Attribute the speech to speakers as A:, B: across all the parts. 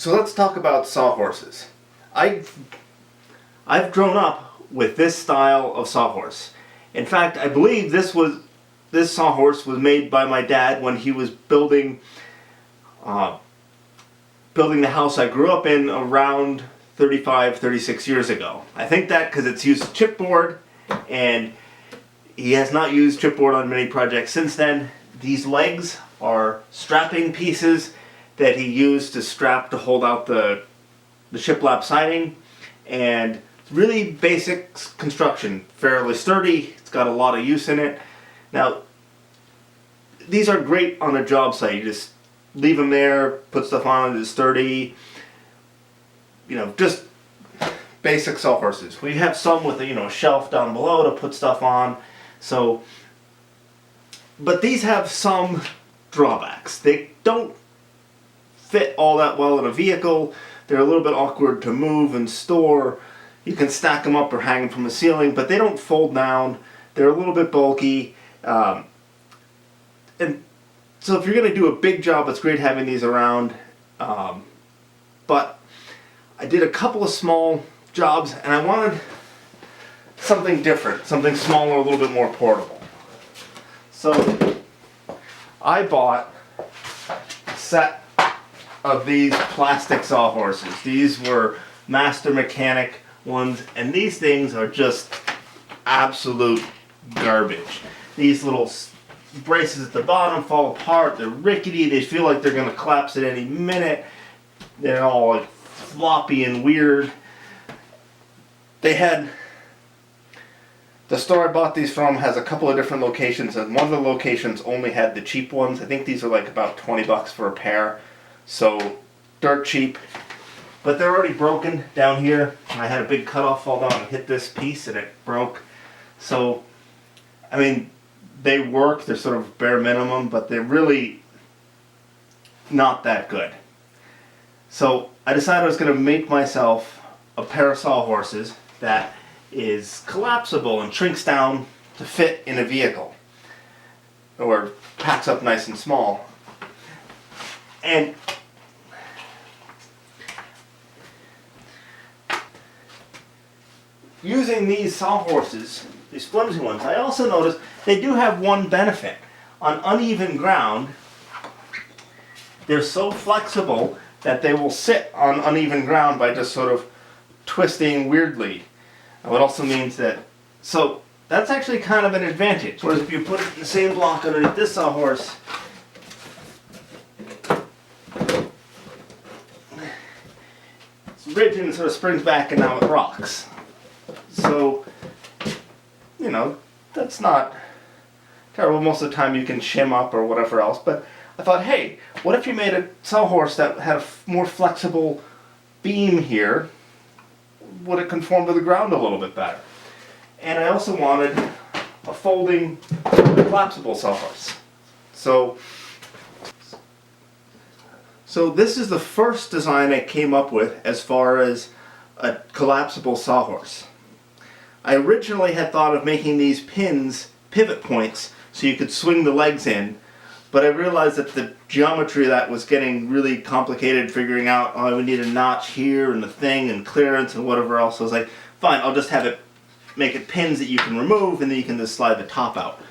A: So let's talk about sawhorses. I've grown up with this style of sawhorse. In fact, I believe this sawhorse was made by my dad when he was building the house I grew up in around 36 years ago. I think that because it's used chipboard, and he has not used chipboard on many projects since then. These legs are strapping pieces that he used to strap to hold out the shiplap siding, and really basic construction, fairly sturdy. It's got a lot of use in it. Now, these are great on a job site. You just leave them there, put stuff on it, it's sturdy. You know, just basic sawhorses. We have some with a shelf down below to put stuff on. So, but these have some drawbacks. They don't fit all that well in a vehicle. They're a little bit awkward to move and store. You can stack them up or hang them from the ceiling, but they don't fold down. They're a little bit bulky. And so if you're going to do a big job, it's great having these around. But I did a couple of small jobs, and I wanted something different, something smaller, a little bit more portable. So I bought a set of these plastic sawhorses. These were Master Mechanic ones, and these things are just absolute garbage. These little braces at the bottom fall apart, they're rickety, they feel like they're going to collapse at any minute. They're all like floppy and weird. The store I bought these from has a couple of different locations, and one of the locations only had the cheap ones. I think these are like about 20 bucks for a pair, so dirt cheap. But they're already broken down here. I had a big cutoff fall down and hit this piece and it broke. So, I mean, they work, they're sort of bare minimum, but they're really not that good. So I decided I was going to make myself a pair of sawhorses that is collapsible and shrinks down to fit in a vehicle, or packs up nice and small. And using these sawhorses, these flimsy ones, I also noticed they do have one benefit. On uneven ground, they're so flexible that they will sit on uneven ground by just sort of twisting weirdly. It also means that, so that's actually kind of an advantage. Whereas if you put it in the same block underneath this sawhorse, it's rigid and sort of springs back and now it rocks. So, that's not terrible. Most of the time you can shim up or whatever else, but I thought, hey, what if you made a sawhorse that had a more flexible beam here? Would it conform to the ground a little bit better? And I also wanted a folding, collapsible sawhorse. So this is the first design I came up with as far as a collapsible sawhorse. I originally had thought of making these pins pivot points so you could swing the legs in, but I realized that the geometry of that was getting really complicated, figuring out, oh, I would need a notch here and the thing and clearance and whatever else. So I was like, fine, I'll just make it pins that you can remove, and then you can just slide the top out.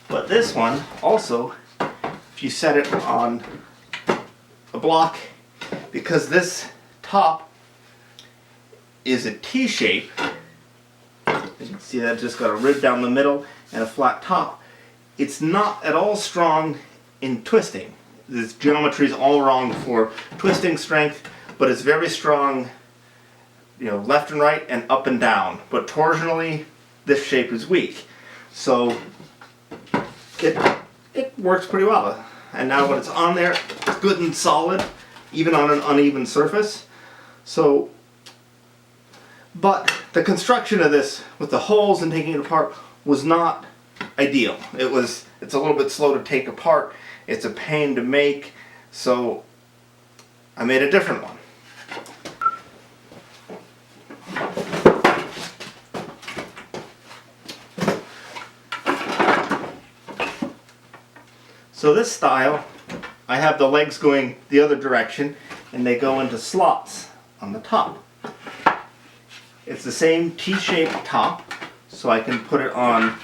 A: But this one also, if you set it on a block, because this top is a T-shape, as you can see that just got a rib down the middle and a flat top, it's not at all strong in twisting. This geometry is all wrong for twisting strength, but it's very strong, left and right and up and down. But torsionally, this shape is weak. So it works pretty well. And now when it's on there, it's good and solid, even on an uneven surface. But the construction of this, with the holes and taking it apart, was not ideal. It's a little bit slow to take apart. It's a pain to make. So I made a different one. So this style I have the legs going the other direction, and they go into slots on the top. It's the same T-shaped top, so I can put it on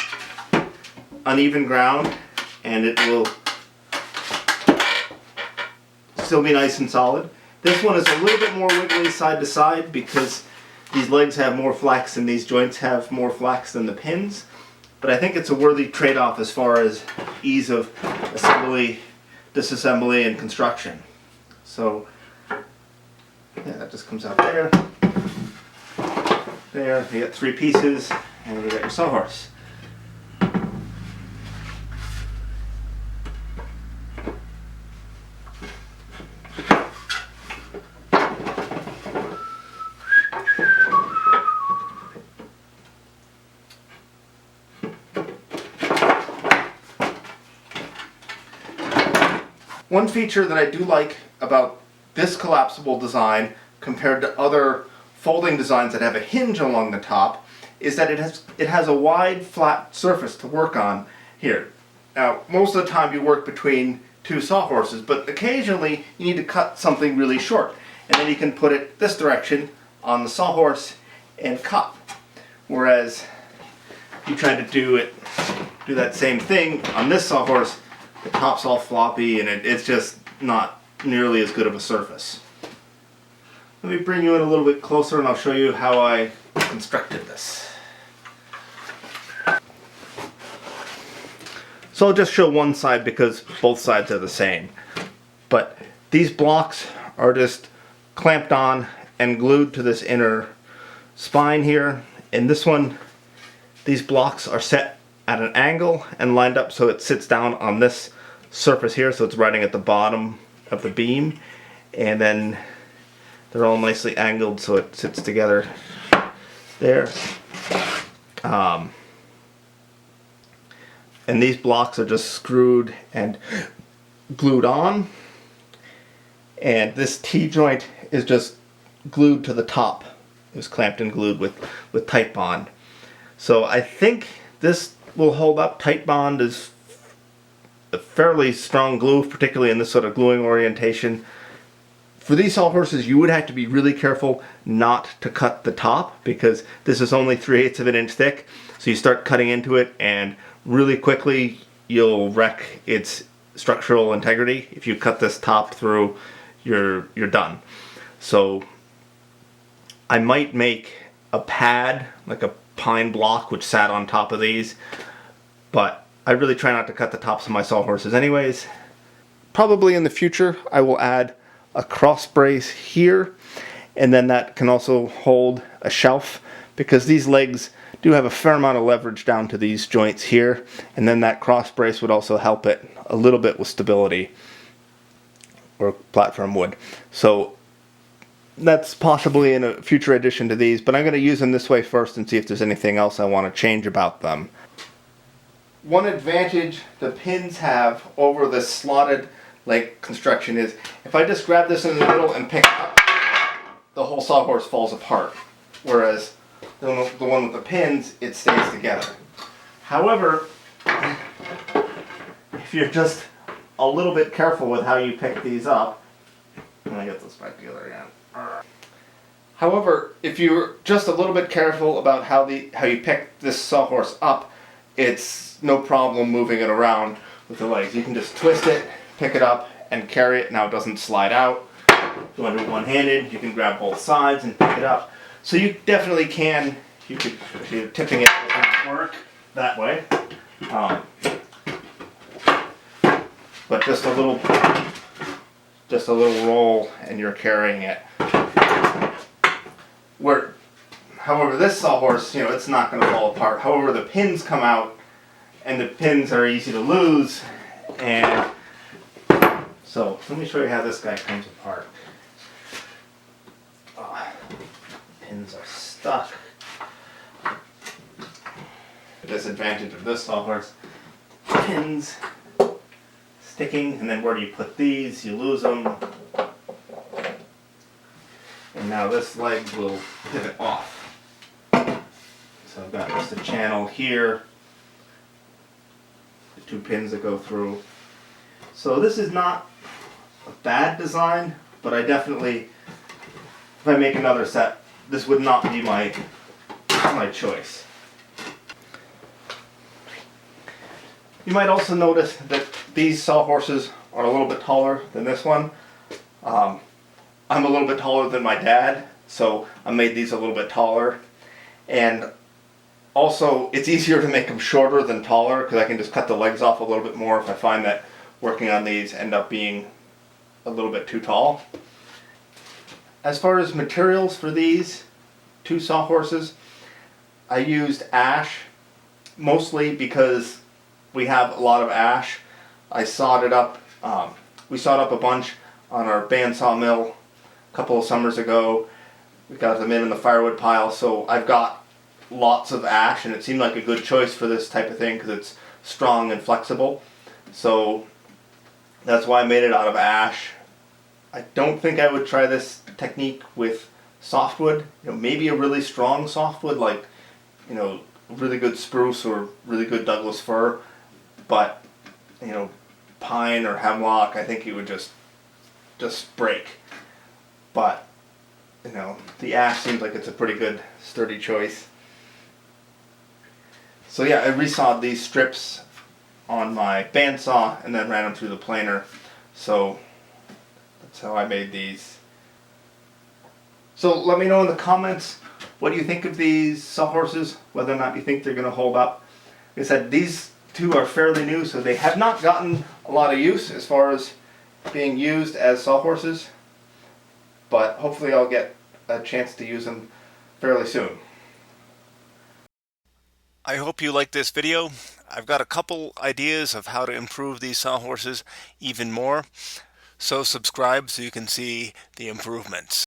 A: uneven ground and it will still be nice and solid. This one is a little bit more wiggly side to side because these legs have more flex and these joints have more flex than the pins. But I think it's a worthy trade-off as far as ease of assembly, disassembly, and construction. So, yeah, that just comes out there. There, you got 3 pieces, and you got your sawhorse. One feature that I do like about this collapsible design compared to other folding designs that have a hinge along the top is that it has a wide flat surface to work on here. Now most of the time you work between 2 sawhorses, but occasionally you need to cut something really short, and then you can put it this direction on the sawhorse and cut. Whereas if you try to do that same thing on this sawhorse, the top's all floppy and it's just not nearly as good of a surface. Let me bring you in a little bit closer and I'll show you how I constructed this. So I'll just show one side because both sides are the same. But these blocks are just clamped on and glued to this inner spine here. And this one, these blocks are set at an angle and lined up so it sits down on this surface here, so it's riding at the bottom of the beam. And then they're all nicely angled so it sits together there. And these blocks are just screwed and glued on. And this T-joint is just glued to the top. It was clamped and glued with tight bond. So I think this will hold up. Tight bond is a fairly strong glue, particularly in this sort of gluing orientation. For these sawhorses, you would have to be really careful not to cut the top because this is only 3/8 of an inch thick. So you start cutting into it and really quickly you'll wreck its structural integrity. If you cut this top through, you're done. So I might make a pad, like a pine block which sat on top of these, but I really try not to cut the tops of my sawhorses anyways. Probably in the future I will add a cross brace here, and then that can also hold a shelf because these legs do have a fair amount of leverage down to these joints here, and then that cross brace would also help it a little bit with stability, or platform wood. So that's possibly in a future addition to these, but I'm going to use them this way first and see if there's anything else I want to change about them. One advantage the pins have over the slotted leg construction is if I just grab this in the middle and pick it up, the whole sawhorse falls apart. Whereas the one with the pins, it stays together. However, if you're just a little bit careful with how you pick these up, let me get this back together again. However, if you're just a little bit careful about how you pick this sawhorse up, it's no problem moving it around with the legs. You can just twist it, pick it up, and carry it. Now it doesn't slide out. If you want to do it one-handed, you can grab both sides and pick it up. So you definitely can. You could, if you're tipping it, it won't work that way. But just a little roll, and you're carrying it. However, this sawhorse, it's not going to fall apart. However, the pins come out, and the pins are easy to lose. And so, let me show you how this guy comes apart. Pins are stuck. The disadvantage of this sawhorse, pins sticking, and then where do you put these? You lose them. And now this leg will pivot off. So I've got just a channel here, the 2 pins that go through. So this is not a bad design, but I definitely, if I make another set, this would not be my choice. You might also notice that these sawhorses are a little bit taller than this one. I'm a little bit taller than my dad, so I made these a little bit taller. And also, it's easier to make them shorter than taller because I can just cut the legs off a little bit more if I find that working on these end up being a little bit too tall. As far as materials for these two sawhorses, I used ash, mostly because we have a lot of ash. I sawed it up, we sawed up a bunch on our bandsaw mill a couple of summers ago. We got them in the firewood pile, so I've got lots of ash, and it seemed like a good choice for this type of thing because it's strong and flexible. So that's why I made it out of ash. I don't think I would try this technique with softwood. Maybe a really strong softwood like, really good spruce or really good Douglas fir, but pine or hemlock, I think it would just break. But the ash seems like it's a pretty good sturdy choice. So yeah, I resawed these strips on my bandsaw and then ran them through the planer. So that's how I made these. So let me know in the comments, what do you think of these sawhorses? Whether or not you think they're going to hold up. Like I said, these two are fairly new, so they have not gotten a lot of use as far as being used as sawhorses. But hopefully I'll get a chance to use them fairly soon.
B: I hope you like this video. I've got a couple ideas of how to improve these sawhorses even more, so subscribe so you can see the improvements.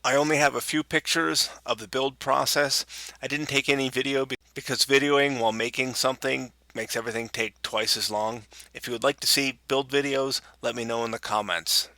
B: I only have a few pictures of the build process. I didn't take any video because videoing while making something makes everything take twice as long. If you would like to see build videos, let me know in the comments.